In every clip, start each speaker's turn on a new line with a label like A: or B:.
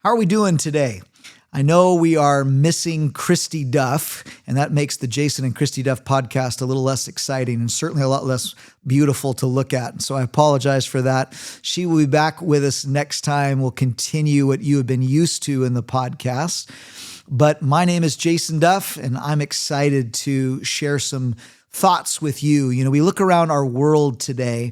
A: How are we doing today? I know we are missing Christy Duff, and that makes the Jason and Christy Duff podcast a little less exciting and certainly a lot less beautiful to look at. And so I apologize for that. She will be back with us next time. We'll continue what you have been used to in the podcast. But my name is Jason Duff, and I'm excited to share some thoughts with you. You know, we look around our world today,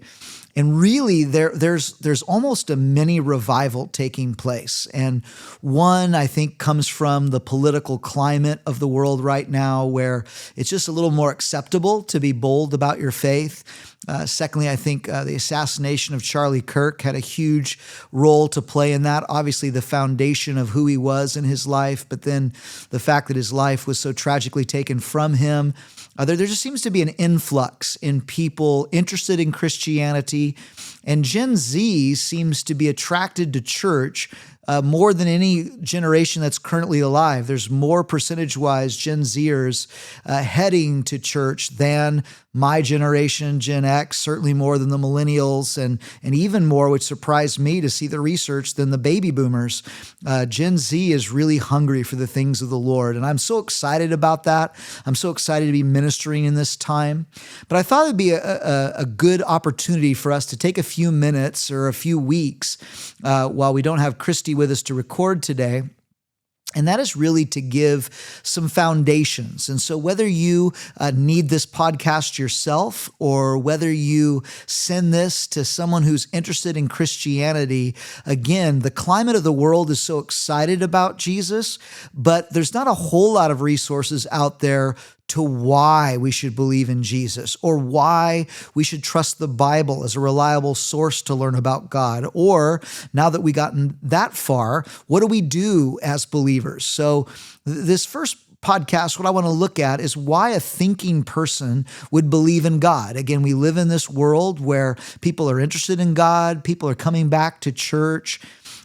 A: and really, there's almost a mini revival taking place. And one, I think, comes from the political climate of the world right now, where it's just a little more acceptable to be bold about your faith. Secondly, I think the assassination of Charlie Kirk had a huge role to play in that. Obviously, the foundation of who he was in his life, but then the fact that his life was so tragically taken from him. There just seems to be an influx in people interested in Christianity, and Gen Z seems to be attracted to church more than any generation that's currently alive. There's more percentage-wise Gen Zers heading to church than my generation, Gen X, certainly more than the millennials, and even more, which surprised me to see the research, than the baby boomers. Gen Z is really hungry for the things of the Lord, and I'm so excited about that. I'm so excited to be ministering in this time. But I thought it'd be a good opportunity for us to take a few minutes or a few weeks while we don't have Christy with us to record today. And that is really to give some foundations. And so whether you need this podcast yourself or whether you send this to someone who's interested in Christianity, again, the climate of the world is so excited about Jesus, but there's not a whole lot of resources out there to why we should believe in Jesus or why we should trust the Bible as a reliable source to learn about God. Or now that we've gotten that far, what do we do as believers? So this first podcast, what I want to look at is why a thinking person would believe in God. Again, we live in this world where people are interested in God, people are coming back to church,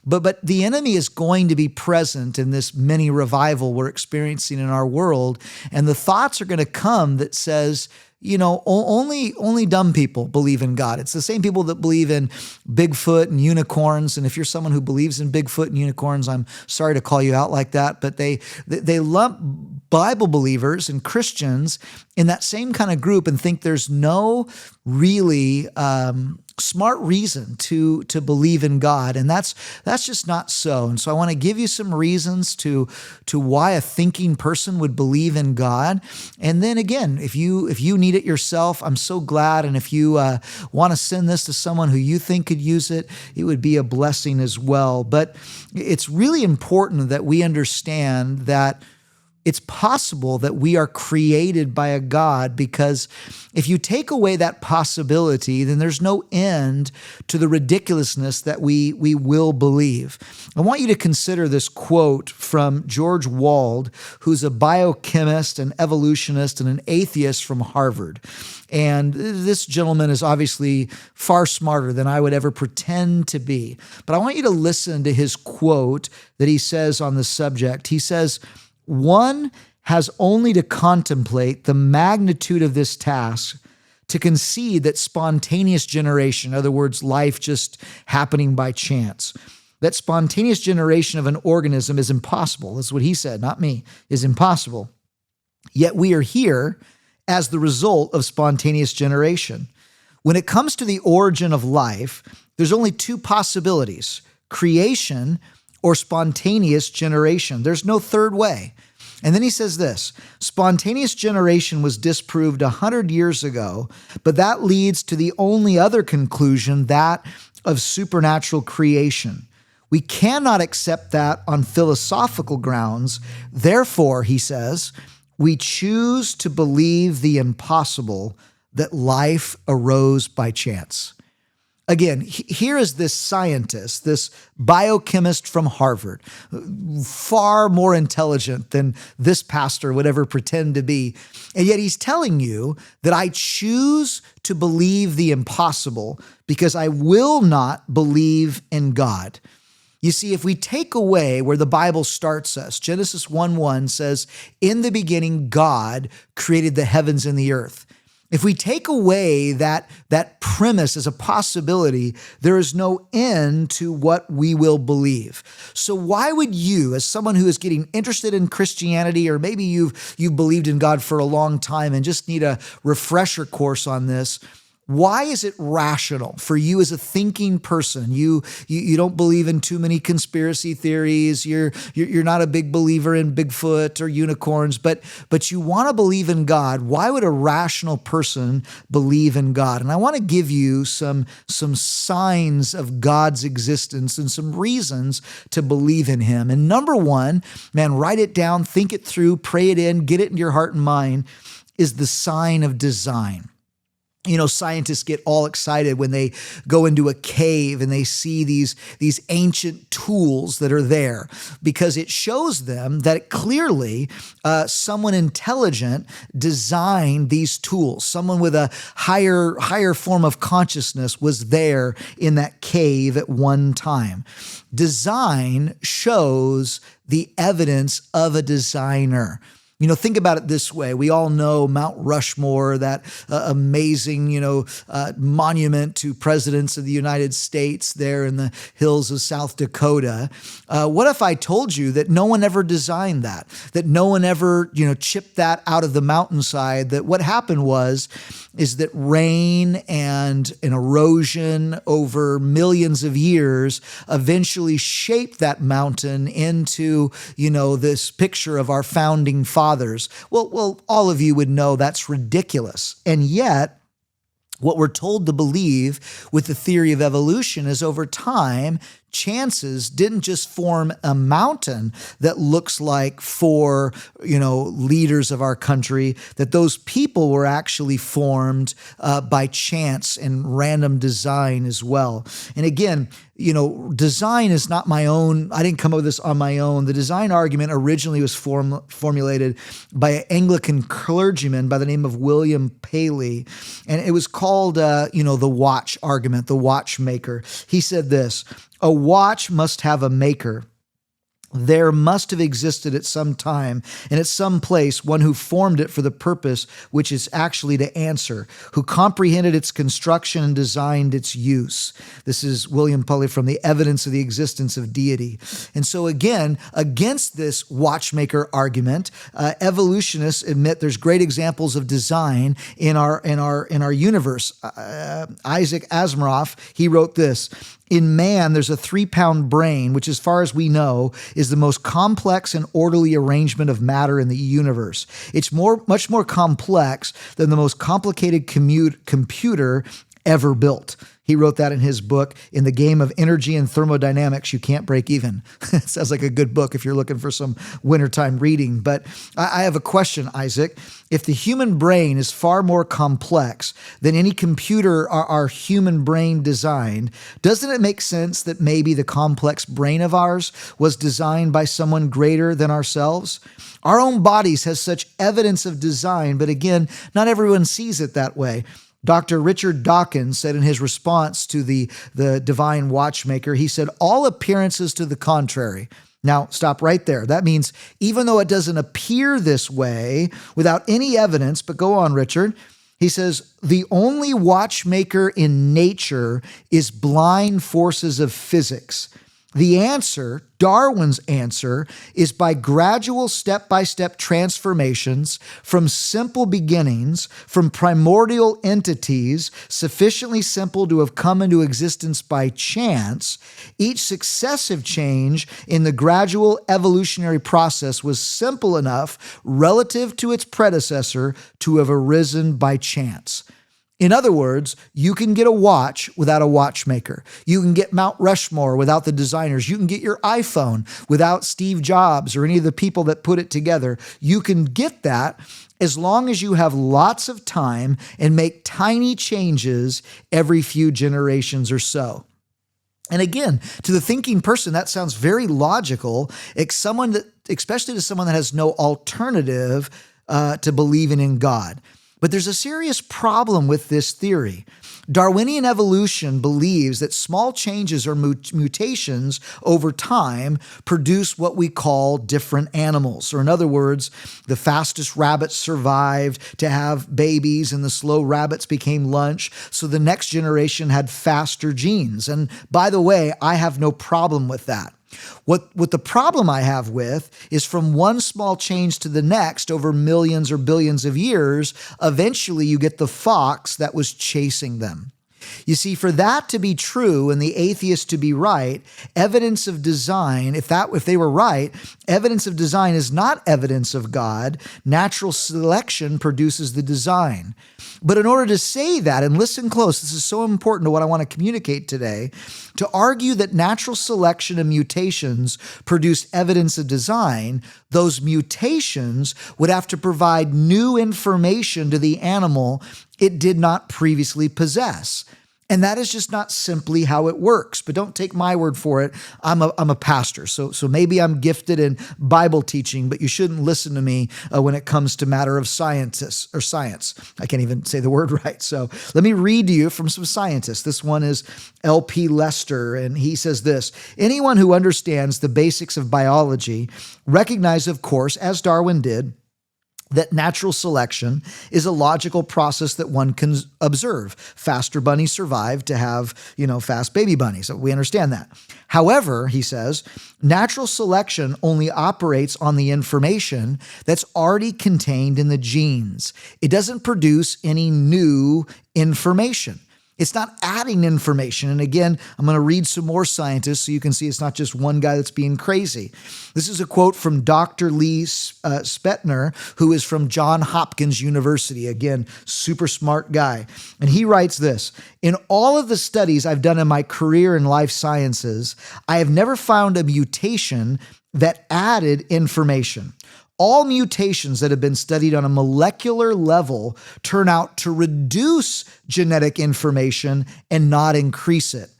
A: but the enemy is going to be present in this mini revival we're experiencing in our world. And the thoughts are going to come that says, you know, only dumb people believe in God. It's the same people that believe in Bigfoot and unicorns. And if you're someone who believes in Bigfoot and unicorns, I'm sorry to call you out like that, but they lump Bible believers and Christians in that same kind of group and think there's no really smart reason to believe in God. And that's just not so. And so I want to give you some reasons to why a thinking person would believe in God. And then again, if you need it yourself, I'm so glad. And if you want to send this to someone who you think could use it, it would be a blessing as well. But it's really important that we understand that it's possible that we are created by a God, because if you take away that possibility, then there's no end to the ridiculousness that we will believe. I want you to consider this quote from George Wald, who's a biochemist, an evolutionist, and an atheist from Harvard. And this gentleman is obviously far smarter than I would ever pretend to be. But I want you to listen to his quote that he says on the subject. He says, "One has only to contemplate the magnitude of this task to concede that spontaneous generation, in other words, life just happening by chance, that spontaneous generation of an organism is impossible." That's what he said, not me, is impossible. Yet we are here as the result of spontaneous generation. When it comes to the origin of life, there's only two possibilities: creation or spontaneous generation. There's no third way. And then he says this: spontaneous generation was disproved 100 years ago, but that leads to the only other conclusion, that of supernatural creation. We cannot accept that on philosophical grounds. Therefore, he says, we choose to believe the impossible, that life arose by chance. Again, here is this scientist, this biochemist from Harvard, far more intelligent than this pastor would ever pretend to be. And yet he's telling you that I choose to believe the impossible because I will not believe in God. You see, if we take away where the Bible starts us, Genesis 1:1 says, "In the beginning, God created the heavens and the earth." If we take away that premise as a possibility, there is no end to what we will believe. So why would you, as someone who is getting interested in Christianity, or maybe you've believed in God for a long time and just need a refresher course on this, why is it rational for you as a thinking person? You don't believe in too many conspiracy theories. You're not a big believer in Bigfoot or unicorns, but you want to believe in God. Why would a rational person believe in God? And I want to give you some signs of God's existence and some reasons to believe in him. And number one, man, write it down, think it through, pray it in, get it in your heart and mind, is the sign of design. You know, scientists get all excited when they go into a cave and they see these ancient tools that are there, because it shows them that clearly someone intelligent designed these tools. Someone with a higher form of consciousness was there in that cave at one time. Design shows the evidence of a designer. You know, think about it this way. We all know Mount Rushmore, that amazing, monument to presidents of the United States there in the hills of South Dakota. What if I told you that no one ever designed that no one ever, chipped that out of the mountainside, that what happened is that rain and an erosion over millions of years eventually shaped that mountain into, this picture of our founding fathers. Well, all of you would know that's ridiculous. And yet, what we're told to believe with the theory of evolution is over time, chances didn't just form a mountain that looks like four, leaders of our country, that those people were actually formed by chance and random design as well. And again, design is not my own. I didn't come up with this on my own. The design argument originally was formulated by an Anglican clergyman by the name of William Paley. And it was called, the watch argument, the watchmaker. He said this: a watch must have a maker. There must have existed at some time and at some place one who formed it for the purpose which is actually to answer, who comprehended its construction and designed its use. This is William Paley from The Evidence of the Existence of Deity. And so again, against this watchmaker argument, evolutionists admit there's great examples of design in our universe. Isaac Asimov, he wrote this: in man, there's a 3-pound brain, which as far as we know, is the most complex and orderly arrangement of matter in the universe. It's much more complex than the most complicated computer ever built. He wrote that in his book, In the Game of Energy and Thermodynamics, You Can't Break Even. It sounds like a good book if you're looking for some wintertime reading. But I have a question, Isaac. If the human brain is far more complex than any computer our human brain designed, doesn't it make sense that maybe the complex brain of ours was designed by someone greater than ourselves? Our own bodies has such evidence of design, but again, not everyone sees it that way. Dr. Richard Dawkins said in his response to the divine watchmaker, he said, all appearances to the contrary. Now, stop right there. That means even though it doesn't appear this way without any evidence, but go on, Richard. He says, the only watchmaker in nature is blind forces of physics. The answer, Darwin's answer, is by gradual step-by-step transformations from simple beginnings, from primordial entities sufficiently simple to have come into existence by chance. Each successive change in the gradual evolutionary process was simple enough relative to its predecessor to have arisen by chance. In other words, you can get a watch without a watchmaker. You can get Mount Rushmore without the designers. You can get your iPhone without Steve Jobs or any of the people that put it together. You can get that as long as you have lots of time and make tiny changes every few generations or so. And again, to the thinking person, that sounds very logical, especially to someone that has no alternative to believing in God. But there's a serious problem with this theory. Darwinian evolution believes that small changes or mutations over time produce what we call different animals. Or in other words, the fastest rabbits survived to have babies and the slow rabbits became lunch. So the next generation had faster genes. And by the way, I have no problem with that. What the problem I have with is from one small change to the next over millions or billions of years, eventually you get the fox that was chasing them. You see, for that to be true and the atheist to be right, evidence of design, if they were right, evidence of design is not evidence of God. Natural selection produces the design. But in order to say that, and listen close, this is so important to what I want to communicate today, to argue that natural selection and mutations produce evidence of design, those mutations would have to provide new information to the animal it did not previously possess. And that is just not simply how it works. But don't take my word for it. I'm a pastor, so maybe I'm gifted in Bible teaching, but you shouldn't listen to me when it comes to matter of science. I can't even say the word right. So let me read to you from some scientists. This one is L.P. Lester, and he says this: anyone who understands the basics of biology recognizes, of course, as Darwin did, that natural selection is a logical process that one can observe. Faster bunnies survive to have, fast baby bunnies. So we understand that. However, he says, natural selection only operates on the information that's already contained in the genes. It doesn't produce any new information. It's not adding information. And again, I'm going to read some more scientists so you can see it's not just one guy that's being crazy. This is a quote from Dr. Lee Spetner, who is from Johns Hopkins University. Again, super smart guy. And he writes this: in all of the studies I've done in my career in life sciences, I have never found a mutation that added information. All mutations that have been studied on a molecular level turn out to reduce genetic information and not increase it.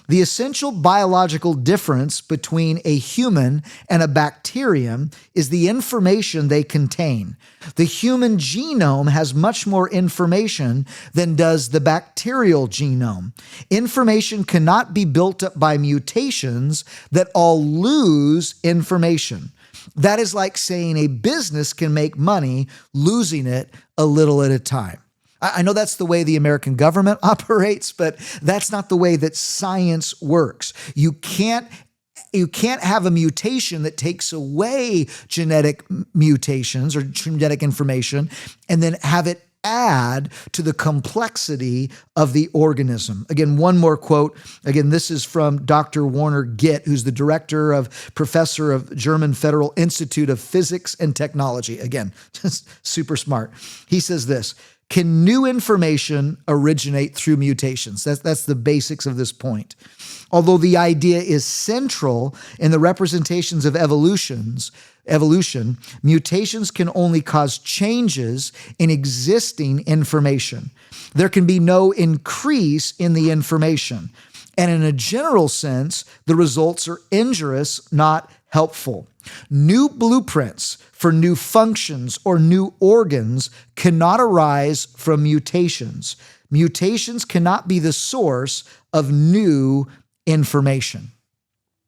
A: The essential biological difference between a human and a bacterium is the information they contain. The human genome has much more information than does the bacterial genome. Information cannot be built up by mutations that all lose information. That is like saying a business can make money losing it a little at a time. I know that's the way the American government operates, but that's not the way that science works. You can't have a mutation that takes away genetic mutations or genetic information and then have it add to the complexity of the organism. Again, one more quote. Again, this is from Dr. Werner Gitt, who's the professor of German Federal Institute of Physics and Technology. Again, just super smart. He says this: can new information originate through mutations? That's the basics of this point. Although the idea is central in the representations of evolution, mutations can only cause changes in existing information. There can be no increase in the information. And in a general sense, the results are injurious, not helpful. New blueprints for new functions or new organs cannot arise from mutations. Mutations cannot be the source of new information.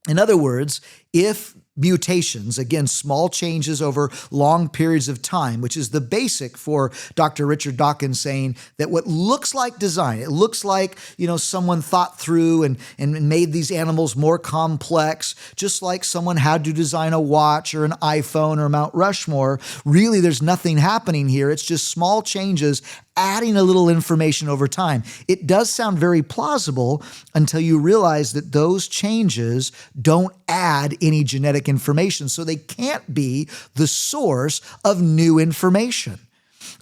A: In other words, if mutations, again, small changes over long periods of time, which is the basic for Dr. Richard Dawkins saying that what looks like design, it looks like, someone thought through and made these animals more complex, just like someone had to design a watch or an iPhone or Mount Rushmore. Really, there's nothing happening here. It's just small changes adding a little information over time. It does sound very plausible until you realize that those changes don't add any genetic information, so they can't be the source of new information.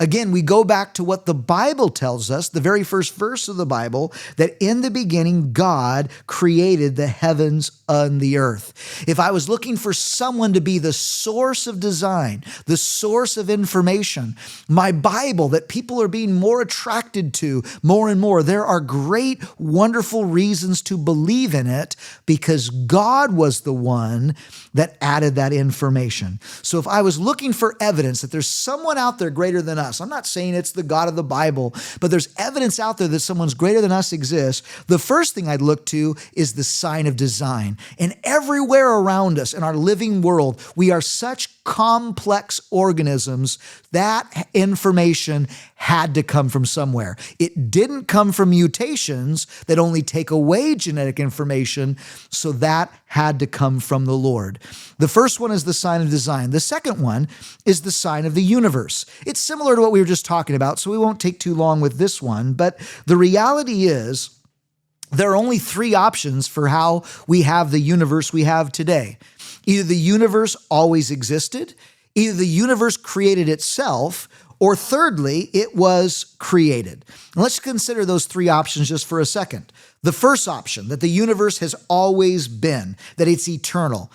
A: Again, we go back to what the Bible tells us, the very first verse of the Bible, that in the beginning, God created the heavens and the earth. If I was looking for someone to be the source of design, the source of information, my Bible that people are being more attracted to more and more, there are great, wonderful reasons to believe in it because God was the one that added that information. So if I was looking for evidence that there's someone out there greater than us. I'm not saying it's the God of the Bible, but there's evidence out there that someone's greater than us exists. The first thing I'd look to is the sign of design. And everywhere around us in our living world, we are such complex organisms. That information had to come from somewhere. It didn't come from mutations that only take away genetic information, so that had to come from the Lord. The first one is the sign of design. The second one is the sign of the universe. It's similar to what we were just talking about, so we won't take too long with this one, but the reality is there are only three options for how we have the universe we have today. Either the universe always existed, either the universe created itself, or thirdly, it was created. And let's consider those three options just for a second. The first option, that the universe has always been, that it's eternal.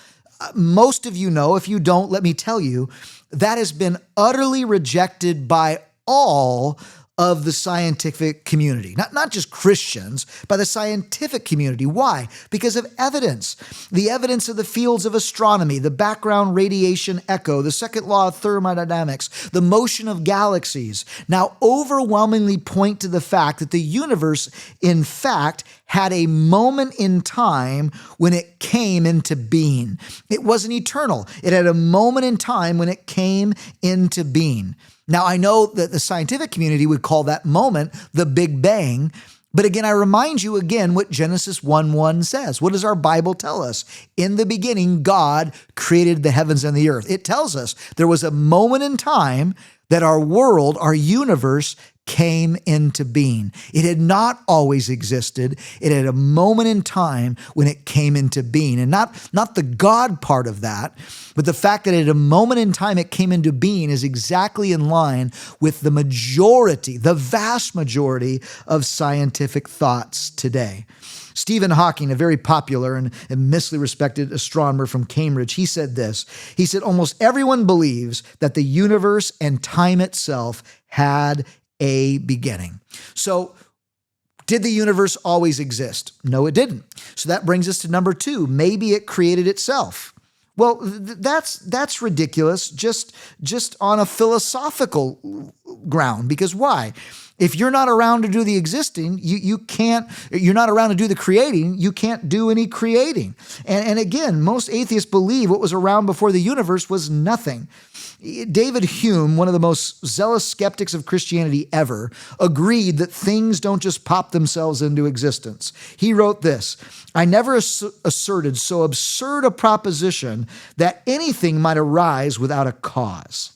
A: Most of you know, if you don't, let me tell you, that has been utterly rejected by all of the scientific community, not just Christians, by the scientific community. Why? Because of evidence. The evidence of the fields of astronomy, the background radiation echo, the second law of thermodynamics, the motion of galaxies, now overwhelmingly point to the fact that the universe, in fact, had a moment in time when it came into being. It wasn't eternal. It had a moment in time when it came into being. Now, I know that the scientific community would call that moment the Big Bang, but again, I remind you again what Genesis 1:1 says. What does our Bible tell us? In the beginning, God created the heavens and the earth. It tells us there was a moment in time that our world, our universe, came into being. It had not always existed. It had a moment in time when it came into being. And not the God part of that, but the fact that at a moment in time it came into being is exactly in line with the majority, the vast majority of scientific thoughts today. Stephen Hawking, a very popular and immensely respected astronomer from Cambridge, he said this. He said, almost everyone believes that the universe and time itself had a beginning. So, did the universe always exist? No, it didn't. So that brings us to number two. Maybe it created itself. Well, that's ridiculous just on a philosophical ground. Because why? If you're not around to do the existing, you're not around to do the creating, you can't do any creating. And again, most atheists believe what was around before the universe was nothing. David Hume, one of the most zealous skeptics of Christianity ever, agreed that things don't just pop themselves into existence. He wrote this, I never asserted so absurd a proposition that anything might arise without a cause.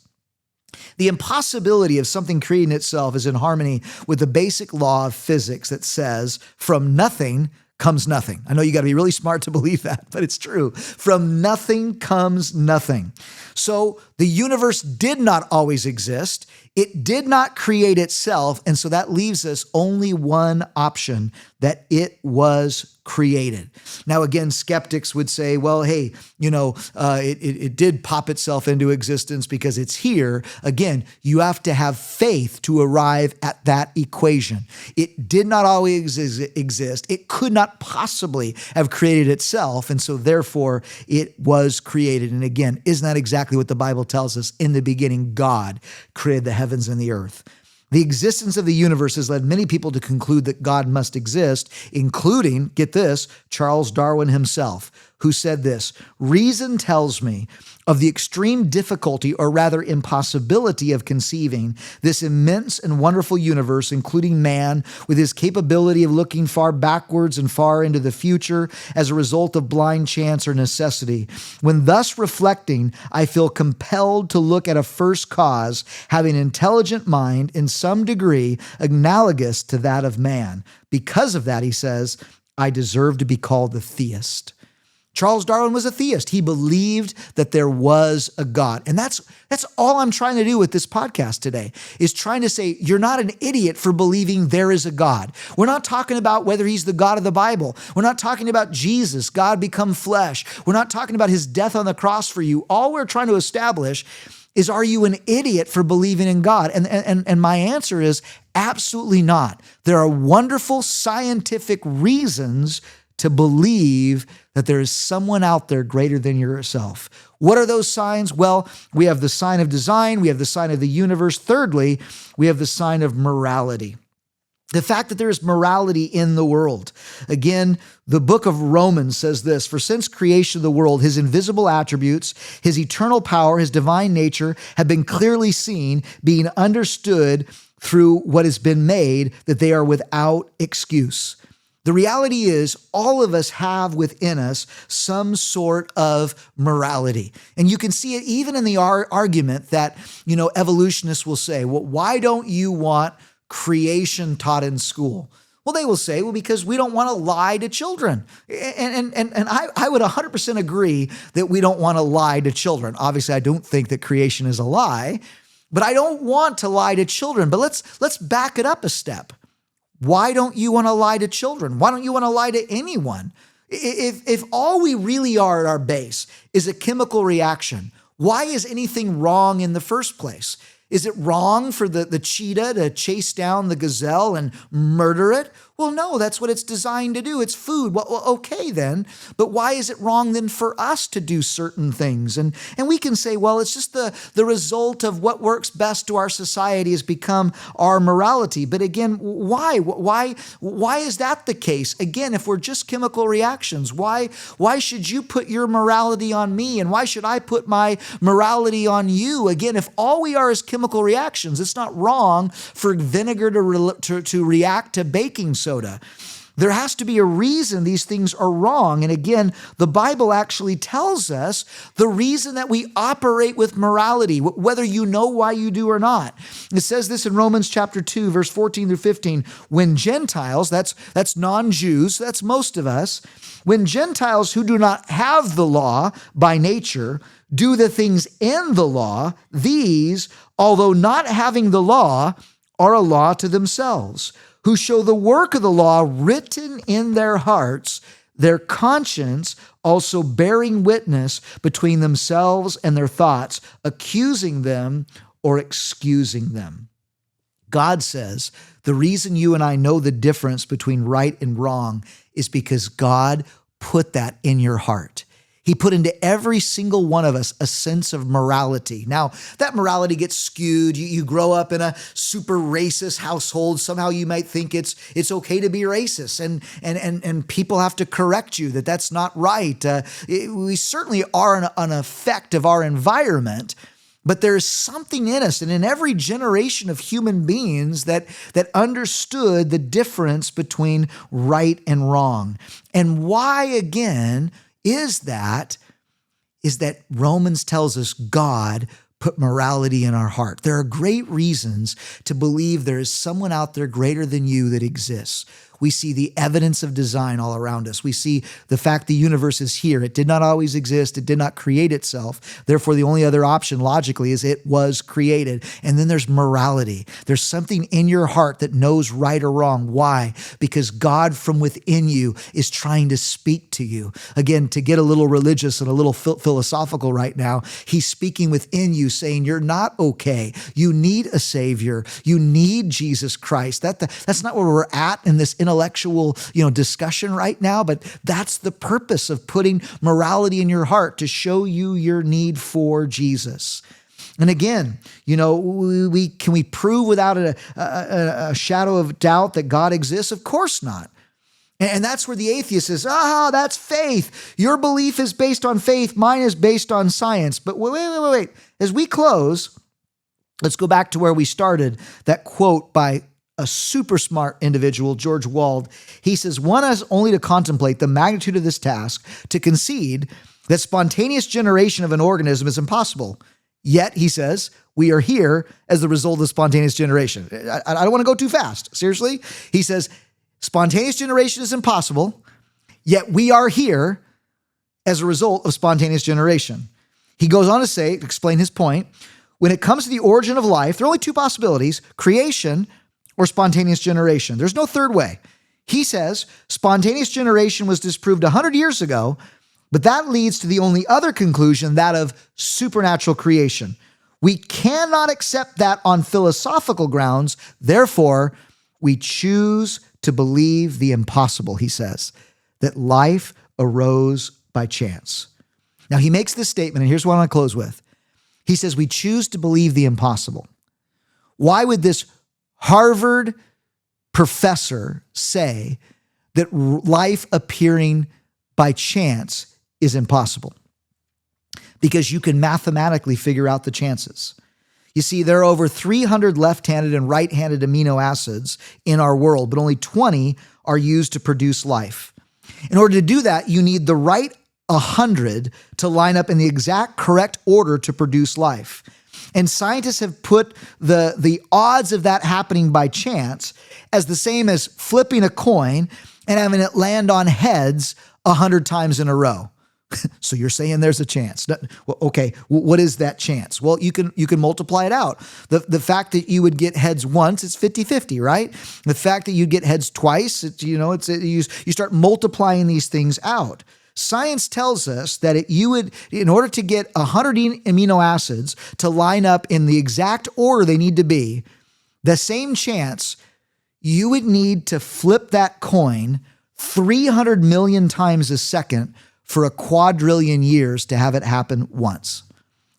A: The impossibility of something creating itself is in harmony with the basic law of physics that says, from nothing comes nothing. I know you got to be really smart to believe that, but it's true. From nothing comes nothing. So the universe did not always exist. It did not create itself. And so that leaves us only one option, that it was created. Now, again, skeptics would say, well, hey, it did pop itself into existence because it's here. Again, you have to have faith to arrive at that equation. It did not always exist. It could not possibly have created itself. And so therefore it was created. And again, isn't that exactly what the Bible tells us? In the beginning, God created the heavens and the earth. The existence of the universe has led many people to conclude that God must exist, including, get this, Charles Darwin himself, who said this, reason tells me of the extreme difficulty, or rather impossibility, of conceiving this immense and wonderful universe, including man, with his capability of looking far backwards and far into the future as a result of blind chance or necessity. When thus reflecting, I feel compelled to look at a first cause, having an intelligent mind in some degree analogous to that of man. Because of that, he says, I deserve to be called the theist. Charles Darwin was a theist. He believed that there was a God. And that's all I'm trying to do with this podcast today, is trying to say you're not an idiot for believing there is a God. We're not talking about whether he's the God of the Bible. We're not talking about Jesus, God become flesh. We're not talking about his death on the cross for you. All we're trying to establish is, are you an idiot for believing in God? And my answer is absolutely not. There are wonderful scientific reasons to believe that there is someone out there greater than yourself. What are those signs? Well, we have the sign of design. We have the sign of the universe. Thirdly, we have the sign of morality. The fact that there is morality in the world. Again, the book of Romans says this, for since creation of the world, his invisible attributes, his eternal power, his divine nature have been clearly seen, being understood through what has been made, that they are without excuse. The reality is all of us have within us some sort of morality. And you can see it even in the argument that, evolutionists will say, well, why don't you want creation taught in school? Well, they will say, because we don't want to lie to children. And I would 100% agree that we don't want to lie to children. Obviously, I don't think that creation is a lie, but I don't want to lie to children. But let's back it up a step. Why don't you want to lie to children? Why don't you want to lie to anyone? If all we really are at our base is a chemical reaction, why is anything wrong in the first place? Is it wrong for the cheetah to chase down the gazelle and murder it? Well, no, that's what it's designed to do. It's food. Well, okay then. But why is it wrong then for us to do certain things? And we can say, well, it's just the result of what works best to our society has become our morality. But again, why? Why is that the case? Again, if we're just chemical reactions, why should you put your morality on me? And why should I put my morality on you? Again, if all we are is chemical reactions, it's not wrong for vinegar to react to baking soda. There has to be a reason these things are wrong. And again, the Bible actually tells us the reason that we operate with morality, whether you know why you do or not. It says this in Romans chapter 2, verse 14 through 15. When Gentiles, that's non-Jews, that's most of us, when Gentiles who do not have the law by nature do the things in the law, these, although not having the law, are a law to themselves, who show the work of the law written in their hearts, their conscience also bearing witness between themselves and their thoughts, accusing them or excusing them. God says the reason you and I know the difference between right and wrong is because God put that in your heart. He put into every single one of us a sense of morality. Now, that morality gets skewed. You grow up in a super racist household. Somehow you might think it's okay to be racist, and people have to correct you that that's not right. We certainly are an effect of our environment, but there's something in us and in every generation of human beings that understood the difference between right and wrong. And why, again, is that Romans tells us God put morality in our heart. There are great reasons to believe there is someone out there greater than you that exists. We see the evidence of design all around us. We see the fact the universe is here. It did not always exist. It did not create itself. Therefore, the only other option logically is it was created. And then there's morality. There's something in your heart that knows right or wrong. Why? Because God from within you is trying to speak to you. Again, to get a little religious and a little philosophical right now, he's speaking within you saying, you're not okay. You need a savior. You need Jesus Christ. That's not where we're at in this intellectual, discussion right now, but that's the purpose of putting morality in your heart, to show you your need for Jesus. And again, can we prove without a shadow of doubt that God exists? Of course not. And that's where the atheist says, that's faith. Your belief is based on faith. Mine is based on science. But wait. As we close, let's go back to where we started, that quote by a super smart individual, George Wald. He says, one has only to contemplate the magnitude of this task to concede that spontaneous generation of an organism is impossible. Yet, he says, we are here as the result of spontaneous generation. I don't want to go too fast. Seriously. He says, spontaneous generation is impossible, yet we are here as a result of spontaneous generation. He goes on to explain his point, when it comes to the origin of life, there are only two possibilities: creation or spontaneous generation. There's no third way. He says spontaneous generation was disproved 100 years ago, but that leads to the only other conclusion, that of supernatural creation. We cannot accept that on philosophical grounds. Therefore, we choose to believe the impossible, he says. that life arose by chance. Now, he makes this statement, and here's what I want to close with. He says, we choose to believe the impossible. Why would this Harvard professor say that life appearing by chance is impossible? Because you can mathematically figure out the chances. You see, there are over 300 left-handed and right-handed amino acids in our world, but only 20 are used to produce life. In order to do that, you need the right 100 to line up in the exact correct order to produce life. And scientists have put the odds of that happening by chance as the same as flipping a coin and having it land on heads 100 times in a row. So you're saying there's a chance. Well, okay, what is that chance? Well, you can multiply it out. The fact that you would get heads once, it's 50-50, right? The fact that you get heads twice, you start multiplying these things out. Science tells us that in order to get 100 amino acids to line up in the exact order they need to be, the same chance, you would need to flip that coin 300 million times a second for a quadrillion years to have it happen once.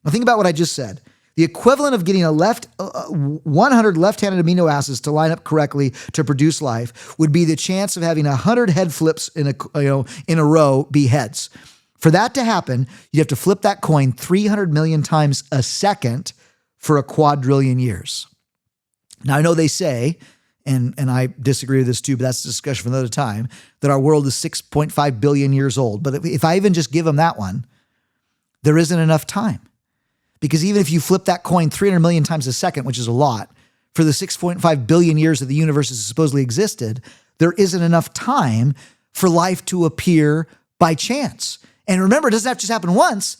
A: Now think about what I just said. The equivalent of getting 100 left-handed amino acids to line up correctly to produce life would be the chance of having 100 head flips in a row be heads. For that to happen, you have to flip that coin 300 million times a second for a quadrillion years. Now I know they say, and I disagree with this too, but that's a discussion for another time, that our world is 6.5 billion years old. But if I even just give them that one, there isn't enough time. Because even if you flip that coin 300 million times a second, which is a lot, for the 6.5 billion years that the universe has supposedly existed, there isn't enough time for life to appear by chance. And remember, it doesn't have to just happen once.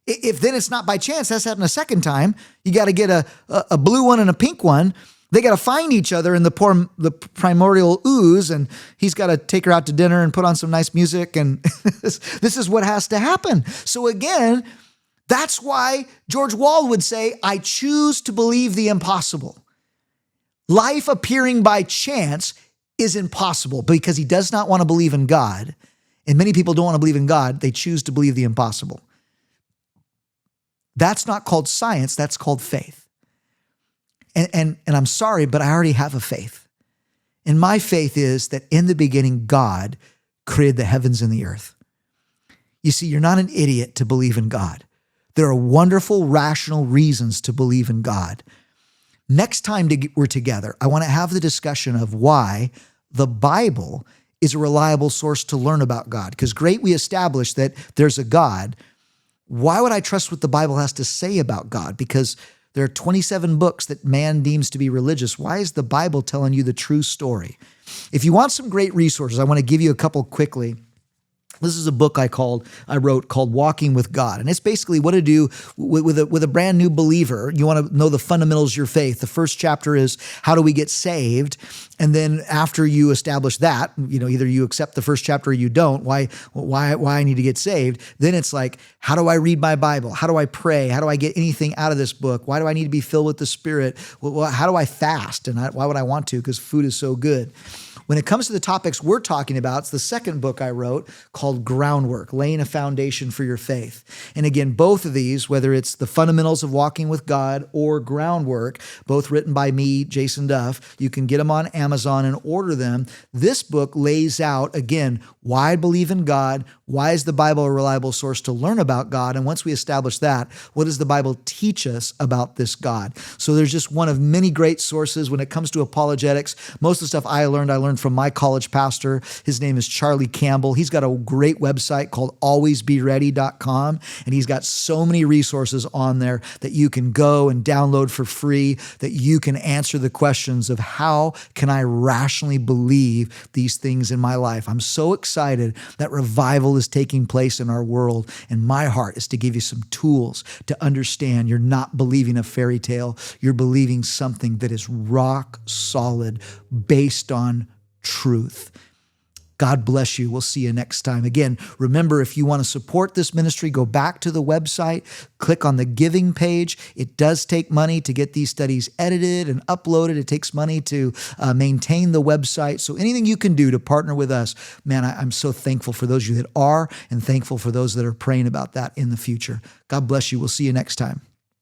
A: If then it's not by chance, that's happened a second time. You got to get a blue one and a pink one. They got to find each other in the primordial ooze, and he's got to take her out to dinner and put on some nice music. And this is what has to happen. So again, that's why George Wald would say, I choose to believe the impossible. Life appearing by chance is impossible because he does not want to believe in God. And many people don't want to believe in God. They choose to believe the impossible. That's not called science. That's called faith. And I'm sorry, but I already have a faith. And my faith is that in the beginning, God created the heavens and the earth. You see, you're not an idiot to believe in God. There are wonderful, rational reasons to believe in God. Next time we're together, I want to have the discussion of why the Bible is a reliable source to learn about God. Because great, we established that there's a God. Why would I trust what the Bible has to say about God? Because there are 27 books that man deems to be religious. Why is the Bible telling you the true story? If you want some great resources, I want to give you a couple quickly. This is a book I wrote called Walking with God. And it's basically what to do with a brand new believer. You want to know the fundamentals of your faith. The first chapter is how do we get saved? And then after you establish that, either you accept the first chapter or you don't, why I need to get saved. Then it's like, how do I read my Bible? How do I pray? How do I get anything out of this book? Why do I need to be filled with the Spirit? How do I fast? And why would I want to? Because food is so good. When it comes to the topics we're talking about, it's the second book I wrote called Groundwork, Laying a Foundation for Your Faith. And again, both of these, whether it's the fundamentals of walking with God or Groundwork, both written by me, Jason Duff, you can get them on Amazon and order them. This book lays out, again, why I believe in God, why is the Bible a reliable source to learn about God, and once we establish that, what does the Bible teach us about this God? So there's just one of many great sources when it comes to apologetics. Most of the stuff I learned from my college pastor. His name is Charlie Campbell. He's got a great website called alwaysbeready.com, and he's got so many resources on there that you can go and download for free, that you can answer the questions of how can I rationally believe these things in my life. I'm so excited that revival is taking place in our world, and my heart is to give you some tools to understand you're not believing a fairy tale. You're believing something that is rock solid, based on truth. God bless you. We'll see you next time. Again, remember, if you want to support this ministry, go back to the website, click on the giving page. It does take money to get these studies edited and uploaded. It takes money to maintain the website. So anything you can do to partner with us, man, I'm so thankful for those of you that are, and thankful for those that are praying about that in the future. God bless you. We'll see you next time.